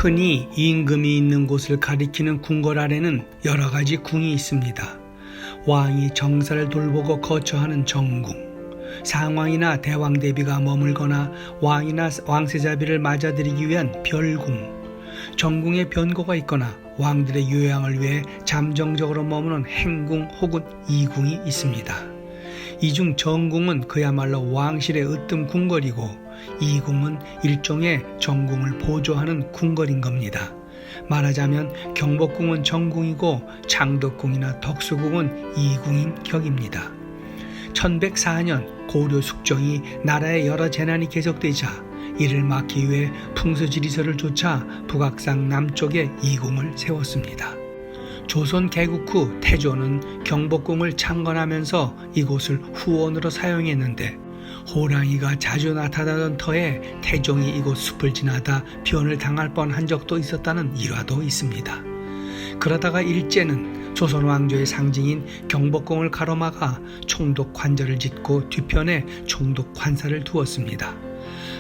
흔히 임금이 있는 곳을 가리키는 궁궐 안에는 여러 가지 궁이 있습니다. 왕이 정사를 돌보고 거처하는 정궁, 상왕이나 대왕대비가 머물거나 왕이나 왕세자비를 맞아들이기 위한 별궁, 정궁에 변고가 있거나 왕들의 요양을 위해 잠정적으로 머무는 행궁 혹은 이궁이 있습니다. 이 중 정궁은 그야말로 왕실의 으뜸 궁궐이고 이궁은 일종의 정궁을 보조하는 궁궐인 겁니다. 말하자면 경복궁은 정궁이고 창덕궁이나 덕수궁은 이궁인 격입니다. 1104년 고려 숙종이 나라에 여러 재난이 계속되자 이를 막기 위해 풍수지리서를 쫓아 북악산 남쪽에 이궁을 세웠습니다. 조선 개국 후 태조는 경복궁을 창건하면서 이곳을 후원으로 사용했는데 호랑이가 자주 나타나던 터에 태종이 이곳 숲을 지나다 변을 당할 뻔한 적도 있었다는 일화도 있습니다. 그러다가 일제는 조선 왕조의 상징인 경복궁을 가로막아 총독 관절을 짓고 뒤편에 총독 관사를 두었습니다.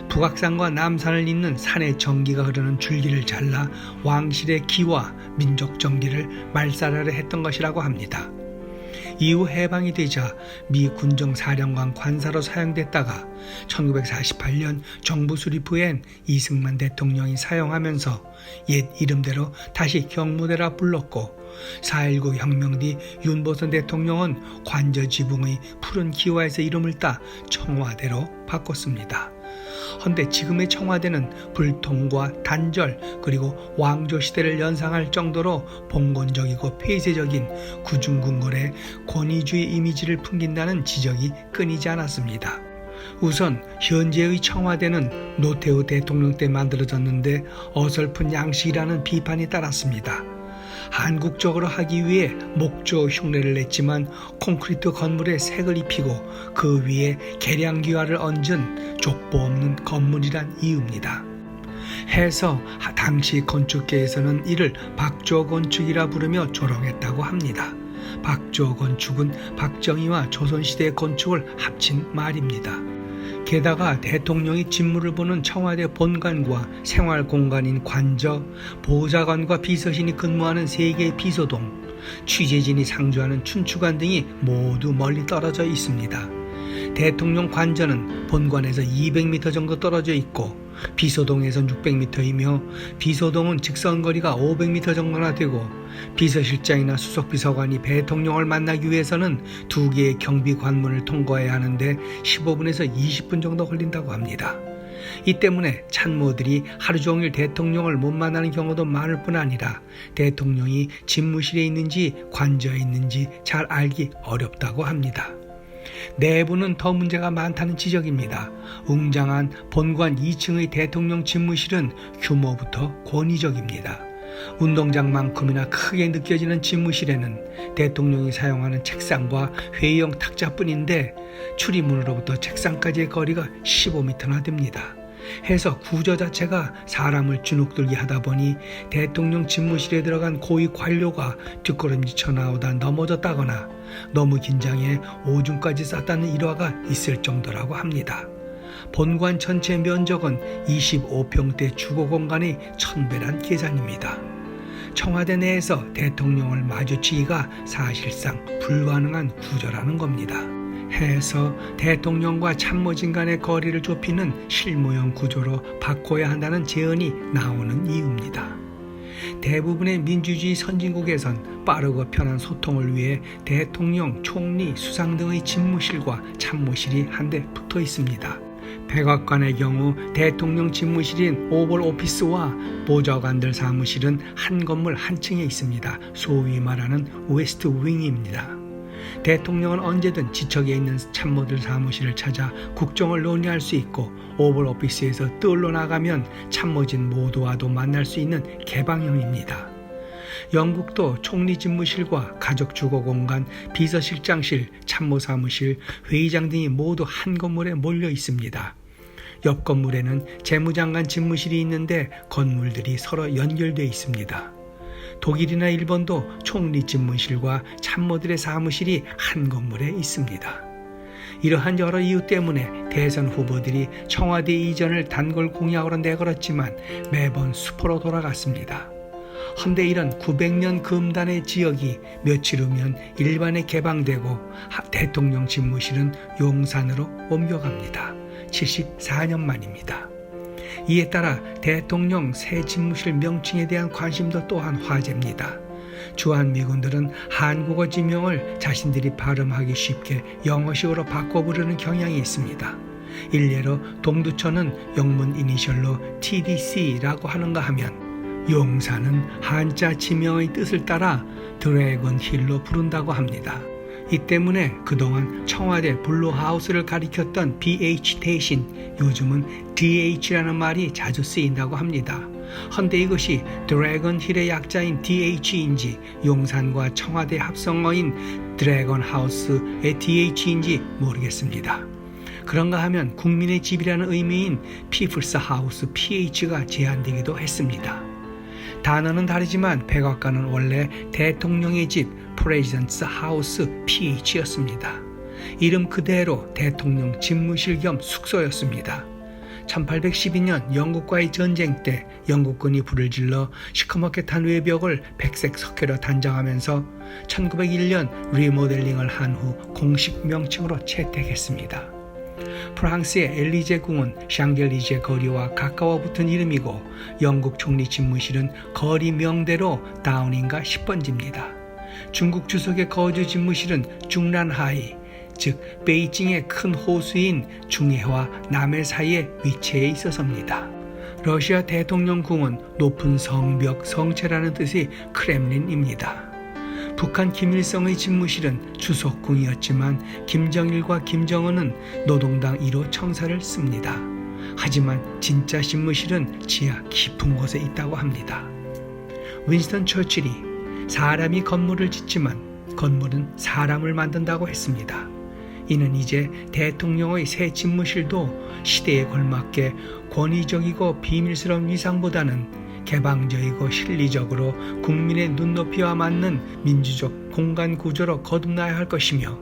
북악산과 남산을 잇는 산의 정기가 흐르는 줄기를 잘라 왕실의 기와 민족 정기를 말살하려 했던 것이라고 합니다. 이후 해방이 되자 미 군정사령관 관사로 사용됐다가 1948년 정부 수립 후엔 이승만 대통령이 사용하면서 옛 이름대로 다시 경무대라 불렀고 4.19 혁명 뒤 윤보선 대통령은 관저지붕의 푸른 기와에서 이름을 따 청와대로 바꿨습니다. 헌데 지금의 청와대는 불통과 단절 그리고 왕조 시대를 연상할 정도로 봉건적이고 폐쇄적인 구중궁궐의 권위주의 이미지를 풍긴다는 지적이 끊이지 않았습니다. 우선 현재의 청와대는 노태우 대통령 때 만들어졌는데 어설픈 양식이라는 비판이 따랐습니다. 한국적으로 하기 위해 목조 흉내를 냈지만 콘크리트 건물에 색을 입히고 그 위에 계량기와를 얹은 족보 없는 건물이란 이유입니다. 해서 당시 건축계에서는 이를 박조 건축이라 부르며 조롱했다고 합니다. 박조 건축은 박정희와 조선시대의 건축을 합친 말입니다. 게다가 대통령이 직무를 보는 청와대 본관과 생활공간인 관저, 보좌관과 비서진이 근무하는 3개의 비서동, 취재진이 상주하는 춘추관 등이 모두 멀리 떨어져 있습니다. 대통령 관저는 본관에서 200m 정도 떨어져 있고 비서동에서 600m이며 비서동은 직선거리가 500m 정도나 되고 비서실장이나 수석비서관이 대통령을 만나기 위해서는 2개의 경비 관문을 통과해야 하는데 15분에서 20분 정도 걸린다고 합니다. 이 때문에 참모들이 하루 종일 대통령을 못 만나는 경우도 많을 뿐 아니라 대통령이 집무실에 있는지 관저에 있는지 잘 알기 어렵다고 합니다. 내부는 더 문제가 많다는 지적입니다. 웅장한 본관 2층의 대통령 집무실은 규모부터 권위적입니다. 운동장만큼이나 크게 느껴지는 집무실에는 대통령이 사용하는 책상과 회의용 탁자뿐인데 출입문으로부터 책상까지의 거리가 15m나 됩니다. 해서 구조 자체가 사람을 주눅들게 하다 보니 대통령 집무실에 들어간 고위 관료가 뒷걸음질 나오다 넘어졌다거나 너무 긴장해 오줌까지 쌌다는 일화가 있을 정도라고 합니다. 본관 전체 면적은 25평대 주거 공간의 1000배란 계산입니다. 청와대 내에서 대통령을 마주치기가 사실상 불가능한 구조라는 겁니다. 해서 대통령과 참모진 간의 거리를 좁히는 실무형 구조로 바꿔야 한다는 제언이 나오는 이유입니다. 대부분의 민주주의 선진국에선 빠르고 편한 소통을 위해 대통령, 총리, 수상 등의 집무실과 참모실이 한데 붙어 있습니다. 백악관의 경우 대통령 집무실인 오벌 오피스와 보좌관들 사무실은 한 건물 한 층에 있습니다. 소위 말하는 웨스트 윙입니다. 대통령은 언제든 지척에 있는 참모들 사무실을 찾아 국정을 논의할 수 있고 오벌 오피스에서 뜰로 나가면 참모진 모두와도 만날 수 있는 개방형입니다. 영국도 총리 집무실과 가족 주거 공간, 비서실장실, 참모 사무실, 회의장 등이 모두 한 건물에 몰려 있습니다. 옆 건물에는 재무장관 집무실이 있는데 건물들이 서로 연결되어 있습니다. 독일이나 일본도 총리 집무실과 참모들의 사무실이 한 건물에 있습니다. 이러한 여러 이유 때문에 대선 후보들이 청와대 이전을 단골 공약으로 내걸었지만 매번 수포로 돌아갔습니다. 헌데 이런 900년 금단의 지역이 며칠 후면 일반에 개방되고 대통령 집무실은 용산으로 옮겨갑니다. 74년 만입니다. 이에 따라 대통령 새 집무실 명칭에 대한 관심도 또한 화제입니다. 주한미군들은 한국어 지명을 자신들이 발음하기 쉽게 영어식으로 바꿔 부르는 경향이 있습니다. 일례로 동두천은 영문 이니셜로 TDC라고 하는가 하면 용산은 한자 지명의 뜻을 따라 드래곤 힐로 부른다고 합니다. 이 때문에 그동안 청와대 블루하우스를 가리켰던 BH 대신 요즘은 DH라는 말이 자주 쓰인다고 합니다. 헌데 이것이 드래곤 힐의 약자인 DH인지 용산과 청와대 합성어인 드래곤 하우스의 DH인지 모르겠습니다. 그런가 하면 국민의 집이라는 의미인 People's House PH가 제한되기도 했습니다. 단어는 다르지만 백악관은 원래 대통령의 집 President's House PH였습니다. 이름 그대로 대통령 집무실 겸 숙소였습니다. 1812년 영국과의 전쟁 때 영국군이 불을 질러 시커멓게 탄 외벽을 백색 석회로 단장하면서 1901년 리모델링을 한 후 공식 명칭으로 채택했습니다. 프랑스의 엘리제 궁은 샹젤리제 거리와 가까워 붙은 이름이고 영국 총리 집무실은 거리 명대로 다우닝가 10번지입니다. 중국 주석의 거주 집무실은 중란하이, 즉 베이징의 큰 호수인 중해와 남해 사이에 위치해 있어서입니다. 러시아 대통령 궁은 높은 성벽, 성체라는 뜻의 크렘린입니다. 북한 김일성의 집무실은 주석궁이었지만 김정일과 김정은은 노동당 1호 청사를 씁니다. 하지만 진짜 집무실은 지하 깊은 곳에 있다고 합니다. 윈스턴 처칠이 사람이 건물을 짓지만 건물은 사람을 만든다고 했습니다. 이는 이제 대통령의 새 집무실도 시대에 걸맞게 권위적이고 비밀스러운 위상보다는 개방적이고 실리적으로 국민의 눈높이와 맞는 민주적 공간 구조로 거듭나야 할 것이며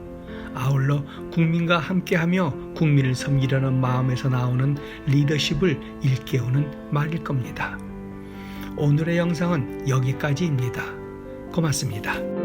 아울러 국민과 함께하며 국민을 섬기려는 마음에서 나오는 리더십을 일깨우는 말일 겁니다. 오늘의 영상은 여기까지입니다. 고맙습니다.